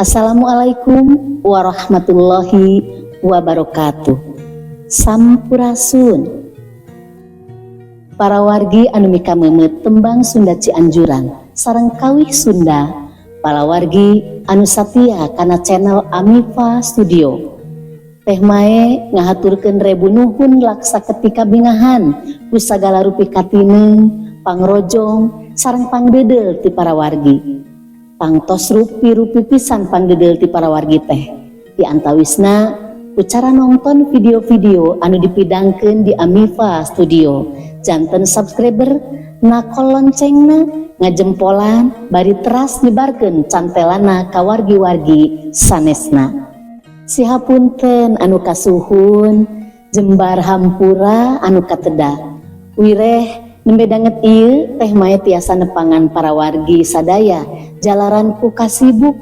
Assalamualaikum warahmatullahi wabarakatuh. Sampurasun. Para wargi anu mika memet tembang Sunda Cianjuran sareng kawih Sunda, para wargi anu satia kana channel Amifa Studio. Teh mae ngahaturkeun rebu nuhun laksa ketika bingahan ku sagala rupi katineng, pangrojong sareng pangdedel ti para wargi. Pangtos rupi-rupi pisan pangdedel ti para wargi teh. Di antawisna ku cara nonton video-video anu dipidangkeun di Amifa Studio. Janten subscriber nakol loncengna ngajempolan bari teras nyebarkeun cantelana ka wargi-wargi sanesna. Sihapunten anu kasuhun, jembar hampura anu kateda. Wireh nembe danget ieu teh mae tiasa nepangan para wargi sadaya jalaran ku kasibuk.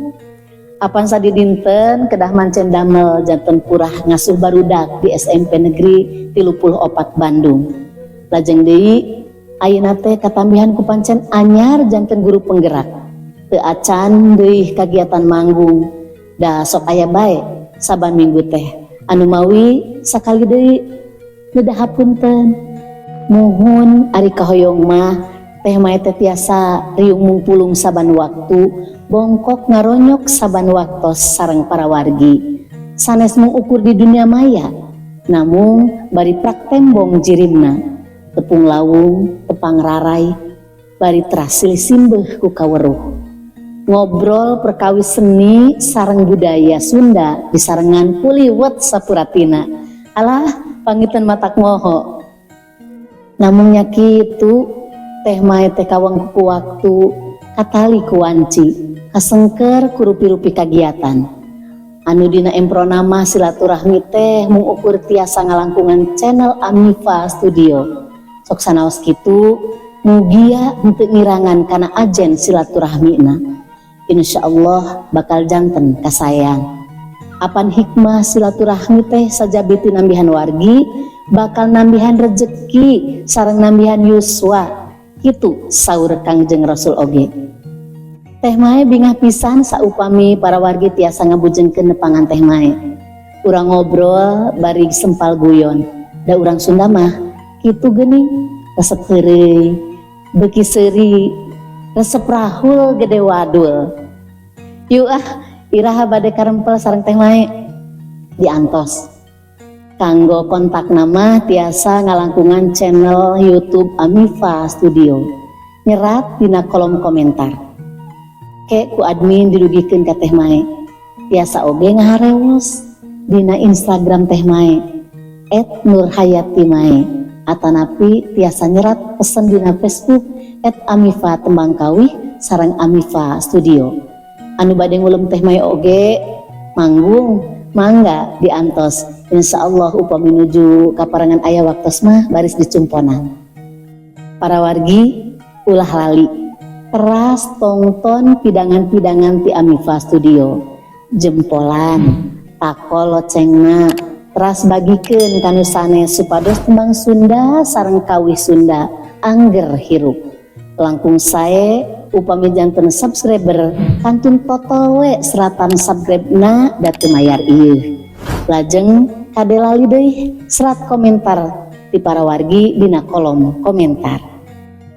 Apan sadidinten kedah mancen damel janten purah ngasuh barudak di SMP Negeri 34 Bandung. Lajeng deui ayeuna teh katambihan ku pancen anyar janten guru penggerak. Teu acan deui kagiatan manggung. Da sok aya bae saban minggu teh. Anu mawi sakali deui ngedahapunten. Muhun ari kahoyong mah teh mae teh tiasa riung mungpulung saban waktu, bongkok ngaronyok saban waktos sareng para wargi. Sanes mengukur di dunia maya, namun bari prak tembong jirimna, tepung lawung, tepang rarai, bari terasil simbeuh ku kaweruh. Ngobrol perkawis seni sareng budaya Sunda disarengan puliwet sapuratina. Alah pangitan matak moho. Namun nya kitu teh mae teh kawang ku waktu katali ku wanci kasengker ku rupi-rupi kagiatan anu dina empronama silaturahmi teh mengukur tiasa ngalangkungan channel Amifa Studio. Sok sanaos kitu mugia henteu ngirangan kana ajen silaturahmina. Insyaallah bakal janten kasayang. Apan hikmah silaturahmi teh sajabi ti nambihan wargi bakal nambihan rejeki sareng nambihan yuswa. Kitu saur Kangjeng Rasul oge. Teh mae bingah pisan saupami para wargi tiasa ngabujengkeun nepangan teh mae. Urang ngobrol bari sempal guyon. Da urang Sunda mah kitu geuning, resep heureuy, beuki seuri, resep rahul gede wadul. Yuk iraha bade karempel sareng teh mae diantos. Kanggo kontak nama tiasa ngalangkungan channel YouTube Amifa Studio. Nyerat dina kolom komentar. Ke ku admin dirugikeun ka teh mae. Tiasa oge ngaharewos dina Instagram teh mae @nurhayatimae. Atanapi tiasa nyerat pesen dina Facebook @Amifa Tembangkawih sareng Amifa Studio. Anu bade ngulem teh mae oge manggung mangga diantos. Insyaallah upami nuju kaparangan aya waktos mah baris dicumponan. Para wargi ulah lali teras tonton pidangan-pidangan ti Amifa Studio. Jempolan takol locengna teras bagikeun kanu sanes supados tembang Sunda sareng kawih Sunda angger hirup. Langkung sae upami janten subscriber kantun totol we seratan subscribe-na da teu mayar ieu. Lajeng kade lali deui serat komentar ti para wargi dina kolom komentar.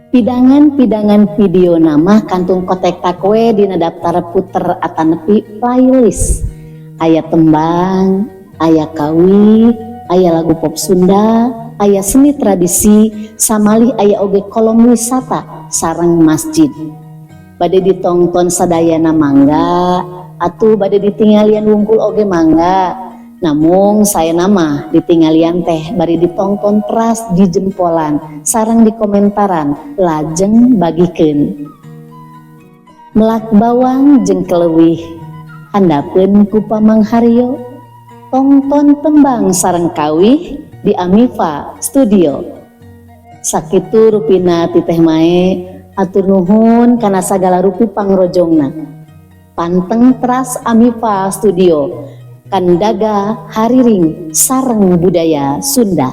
Pidangan-pidangan video nama kantun kotek we dina daftar puter atanepi playlist. Aya tembang, aya kawih, aya lagu pop Sunda, aya seni tradisi, samalih aya oge kolom wisata sareng masjid. Bade ditongton sadayana mangga, atuh bade ditingalian wungkul oge mangga. Namun saya nama ditinggalian teh bari ditongton teras di jempolan sareng di komentaran lajeng bagikeun. Melak bawang jeung keleuwih handapeun ku pamangharyo tongton tembang sareng kawih di Amifa Studio. Sakitu rupina ti teh mae atur nuhun kana sagala rupi pangrojongna. Panteng teras Amifa Studio kandaga hariring sareng budaya Sunda.